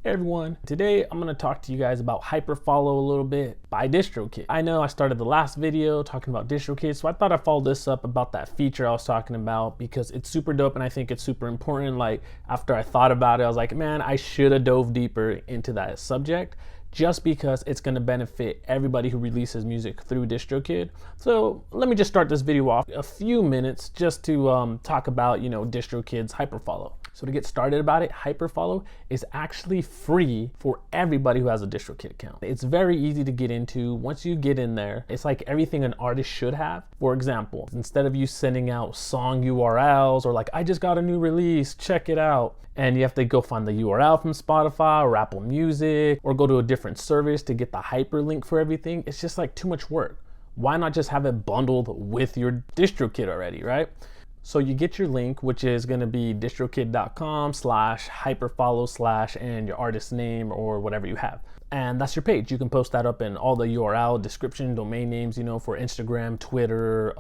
Hey everyone, today I'm going to talk to you guys about Hyperfollow a little bit by DistroKid. I know I started the last video talking about DistroKid, so I thought I'd follow this up about that feature I was talking about because it's super dope and I think it's super important. Like after I thought about it, I was like, man, I should have dove deeper into that subject just because it's going to benefit everybody who releases music through DistroKid. So let me just start this video off a few minutes just to talk about, DistroKid's Hyperfollow. So to get started about it, Hyperfollow is actually free for everybody who has a DistroKid account. It's very easy to get into. Once you get in there, it's like everything an artist should have. For example, instead of you sending out song URLs or like, I just got a new release, check it out, and you have to go find the URL from Spotify or Apple Music or go to a different service to get the hyperlink for everything, it's just like too much work. Why not just have it bundled with your DistroKid already, right? So you get your link, which is going to be distrokid.com/hyperfollow/ and your artist name or whatever you have. And that's your page. You can post that up in all the URL, description, domain names, for Instagram, Twitter.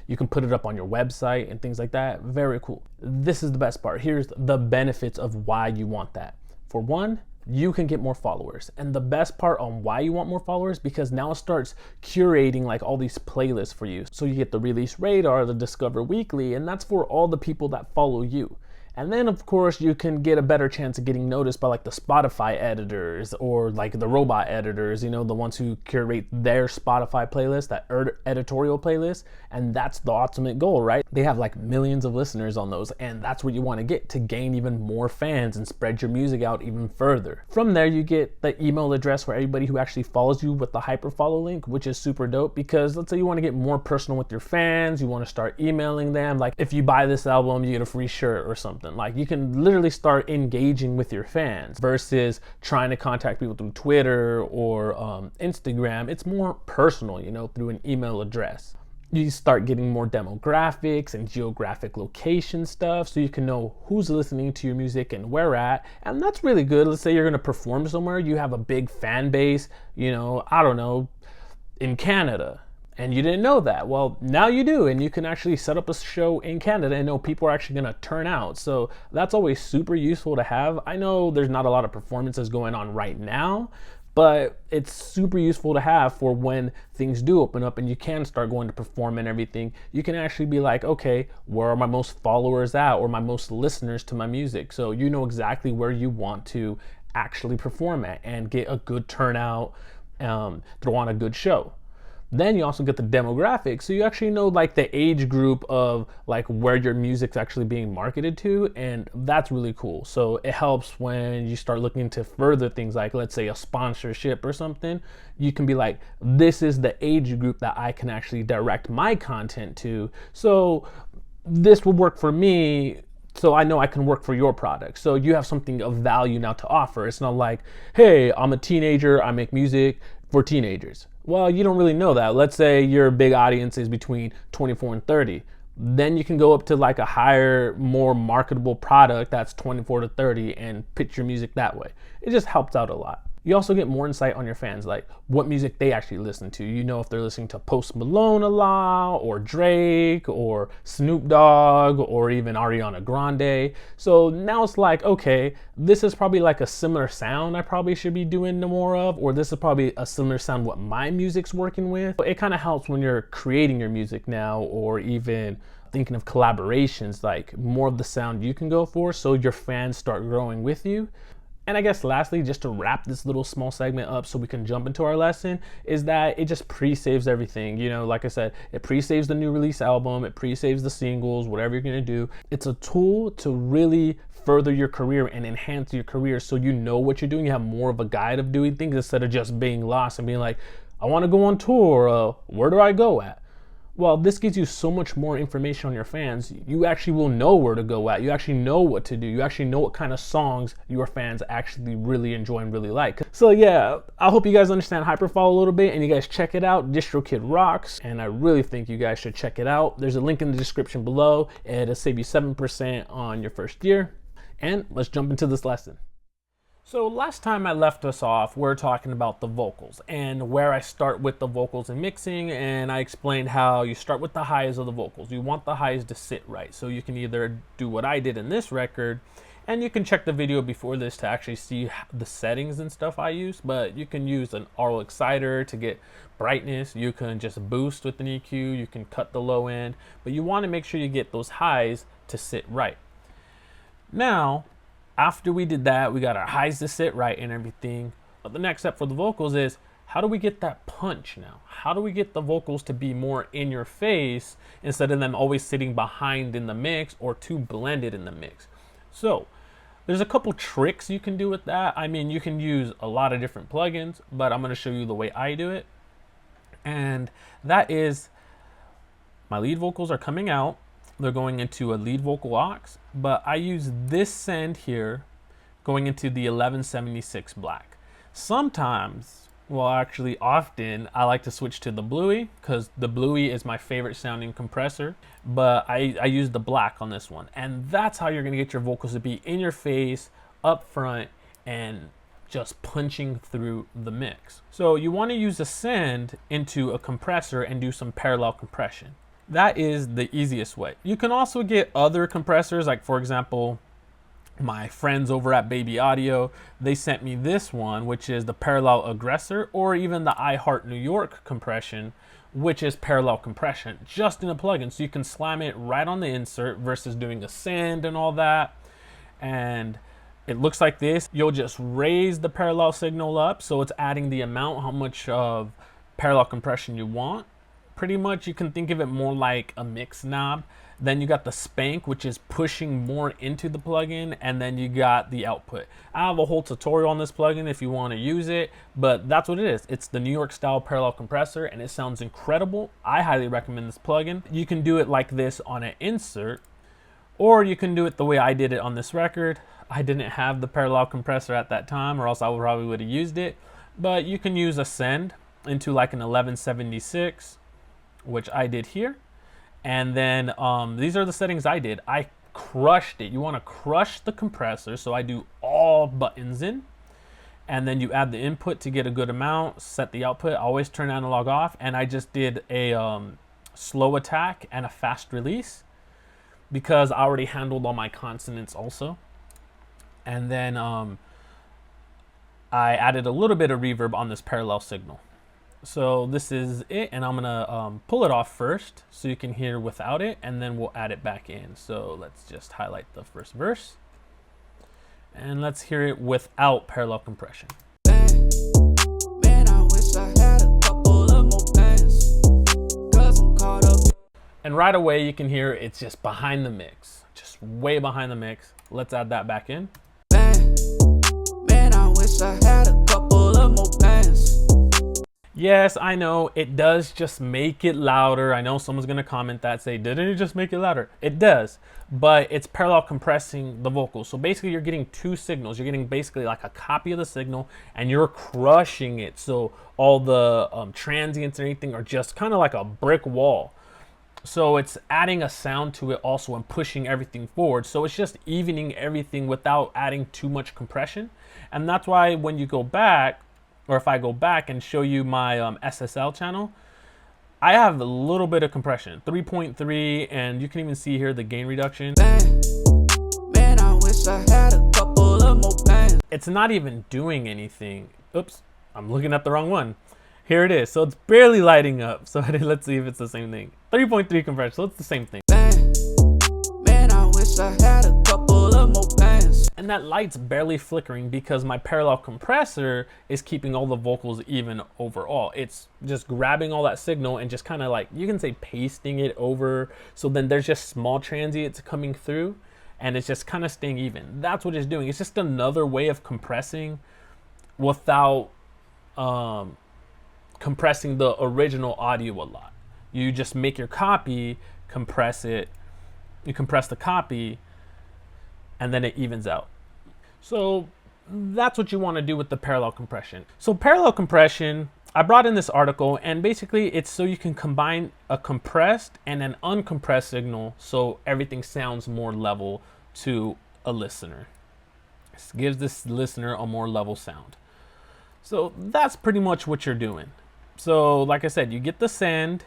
You can put it up on your website and things like that. Very cool. This is the best part. Here's the benefits of why you want that. For one, you can get more followers. And the best part on why you want more followers, because now it starts curating like all these playlists for you. So you get the Release Radar, the Discover Weekly, and that's for all the people that follow you. And then of course you can get a better chance of getting noticed by like the Spotify editors or like the robot editors, the ones who curate their Spotify playlist, that editorial playlist. And that's the ultimate goal, right? They have like millions of listeners on those, and that's what you want to get to gain even more fans and spread your music out even further. From there, you get the email address for everybody who actually follows you with the Hyperfollow link, which is super dope because let's say you want to get more personal with your fans, you want to start emailing them. Like if you buy this album, you get a free shirt or something. Like you can literally start engaging with your fans versus trying to contact people through Twitter or Instagram. It's more personal, through an email address. You start getting more demographics and geographic location stuff so you can know who's listening to your music and where at. And that's really good. Let's say you're going to perform somewhere, you have a big fan base, I don't know, in Canada. And you didn't know that. Well, now you do, and you can actually set up a show in Canada and know people are actually gonna turn out. So that's always super useful to have. I know there's not a lot of performances going on right now, but it's super useful to have for when things do open up and you can start going to perform and everything. You can actually be like, okay, where are my most followers at or my most listeners to my music? So you know exactly where you want to actually perform at and get a good turnout, throw on a good show. Then you also get the demographics, so you actually know like the age group of like where your music's actually being marketed to, and that's really cool. So it helps when you start looking into further things like, let's say, a sponsorship or something. You can be like, this is the age group that I can actually direct my content to, so this will work for me, so I know I can work for your product. So you have something of value now to offer. It's not like, hey, I'm a teenager, I make music for teenagers. Well, you don't really know that. Let's say your big audience is between 24 and 30. Then you can go up to like a higher, more marketable product that's 24 to 30 and pitch your music that way. It just helps out a lot. You also get more insight on your fans, like what music they actually listen to. If they're listening to Post Malone a lot, or Drake, or Snoop Dogg, or even Ariana Grande. So now it's like, okay, this is probably like a similar sound I probably should be doing more of, or this is probably a similar sound what my music's working with. It kind of helps when you're creating your music now, or even thinking of collaborations, like more of the sound you can go for so your fans start growing with you. And I guess lastly, just to wrap this little small segment up so we can jump into our lesson, is that it just pre-saves everything. Like I said, it pre-saves the new release album, it pre-saves the singles, whatever you're gonna do. It's a tool to really further your career and enhance your career so you know what you're doing. You have more of a guide of doing things instead of just being lost and being like, I wanna go on tour, where do I go at? Well, this gives you so much more information on your fans. You actually will know where to go at. You actually know what to do. You actually know what kind of songs your fans actually really enjoy and really like. So yeah, I hope you guys understand Hyperfollow a little bit and you guys check it out. DistroKid rocks, and I really think you guys should check it out. There's a link in the description below. It'll save you 7% on your first year. And let's jump into this lesson. So last time I left us off, we're talking about the vocals and where I start with the vocals and mixing, and I explained how you start with the highs of the vocals. You want the highs to sit right, so you can either do what I did in this record And you can check the video before this to actually see the settings and stuff I use, but you can use an auto exciter to get brightness. You can just boost with an EQ. You can cut the low end, but you want to make sure you get those highs to sit right. Now, after we did that, we got our highs to sit right and everything. But the next step for the vocals is, how do we get that punch now? How do we get the vocals to be more in your face instead of them always sitting behind in the mix or too blended in the mix? So there's a couple tricks you can do with that. I mean, you can use a lot of different plugins, but I'm going to show you the way I do it. And that is, my lead vocals are coming out. They're going into a lead vocal aux, but I use this send here going into the 1176 black. Sometimes, well, actually often, I like to switch to the bluey because the bluey is my favorite sounding compressor, but I use the black on this one. And that's how you're gonna get your vocals to be in your face, up front, and just punching through the mix. So you wanna use a send into a compressor and do some parallel compression. That is the easiest way. You can also get other compressors, like for example, my friends over at Baby Audio, they sent me this one, which is the parallel aggressor, or even the iHeart New York compression, which is parallel compression, just in a plugin. So you can slam it right on the insert versus doing a send and all that. And it looks like this. You'll just raise the parallel signal up, so it's adding the amount, how much of parallel compression you want. Pretty much you can think of it more like a mix knob. Then you got the spank, which is pushing more into the plugin, and then you got the output. I have a whole tutorial on this plugin if you want to use it, but that's what it is. It's the New York style parallel compressor, and it sounds incredible. I highly recommend this plugin. You can do it like this on an insert, or you can do it the way I did it on this record. I didn't have the parallel compressor at that time, or else I probably would have used it, but you can use a send into like an 1176, which I did here. And then these are the settings I did. I crushed it. You want to crush the compressor, so I do all buttons in, and then you add the input to get a good amount, set the output. I always turn analog off, and I just did a slow attack and a fast release because I already handled all my consonants also. And then I added a little bit of reverb on this parallel signal. So this is it, and I'm gonna pull it off first so you can hear without it, and then we'll add it back in. So let's just highlight the first verse, and let's hear it without parallel compression. Man, I wish I had a couple of more bands, 'cause I'm caught up. And right away you can hear it's just behind the mix, just way behind the mix. Let's add that back in. Man, I wish I had a couple of more bands. Yes, I know, it does just make it louder. I know someone's gonna comment that, say, didn't it just make it louder? It does, but it's parallel compressing the vocals. So basically you're getting two signals. You're getting basically like a copy of the signal, and you're crushing it. So all the transients and everything are just kind of like a brick wall. So it's adding a sound to it also and pushing everything forward. So it's just evening everything without adding too much compression. And that's why when you go back, or if I go back and show you my SSL channel, I have a little bit of compression, 3.3, and you can even see here the gain reduction. Man, I wish I had a couple of more bands. It's not even doing anything. Oops, I'm looking at the wrong one. Here it is. So it's barely lighting up. So let's see if it's the same thing. 3.3 compression, so it's the same thing. Man, I wish I had a couple of more bands. And that light's barely flickering because my parallel compressor is keeping all the vocals even overall. It's just grabbing all that signal and just kind of like, you can say pasting it over. So then there's just small transients coming through, and it's just kind of staying even. That's what it's doing. It's just another way of compressing without compressing the original audio a lot. You just make your copy, compress it, you compress the copy, and then it evens out. So that's what you want to do with the parallel compression. So parallel compression, I brought in this article, and basically it's so you can combine a compressed and an uncompressed signal so everything sounds more level to a listener. This gives this listener a more level sound. So that's pretty much what you're doing. So like I said, you get the send,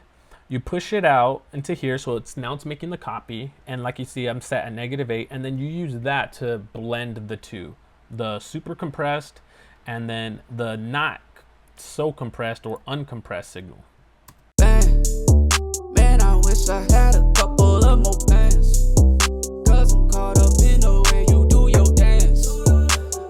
You push it out into here, so it's making the copy, and like you see, I'm set at -8, and then you use that to blend the two, the super compressed and then the not so compressed or uncompressed signal. Man, I wish I had a couple of more bands, 'cause I'm caught up in the way you do your dance.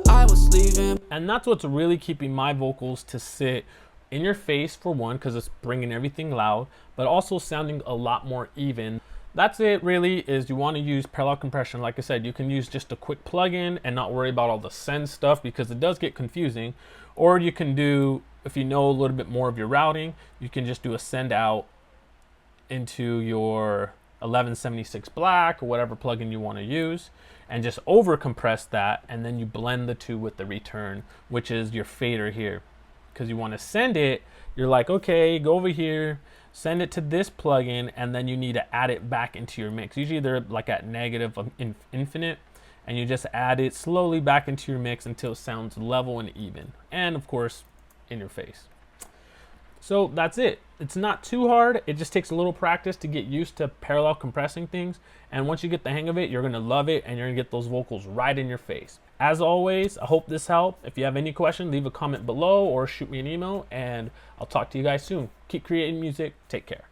I was leaving. And that's what's really keeping my vocals to sit in your face, for one, because it's bringing everything loud, but also sounding a lot more even. That's it really. Is you want to use parallel compression. Like I said, you can use just a quick plugin and not worry about all the send stuff, because it does get confusing. Or you can do, if you know a little bit more of your routing, you can just do a send out into your 1176 Black or whatever plugin you want to use, and just over compress that, and then you blend the two with the return, which is your fader here. Because you want to send it, you're like, okay, go over here, send it to this plugin, and then you need to add it back into your mix. Usually they're like at negative infinite, and you just add it slowly back into your mix until it sounds level and even, and of course in your face. So that's it. It's not too hard. It just takes a little practice to get used to parallel compressing things. And once you get the hang of it, you're going to love it, and you're going to get those vocals right in your face. As always, I hope this helped. If you have any question, leave a comment below or shoot me an email, and I'll talk to you guys soon. Keep creating music. Take care.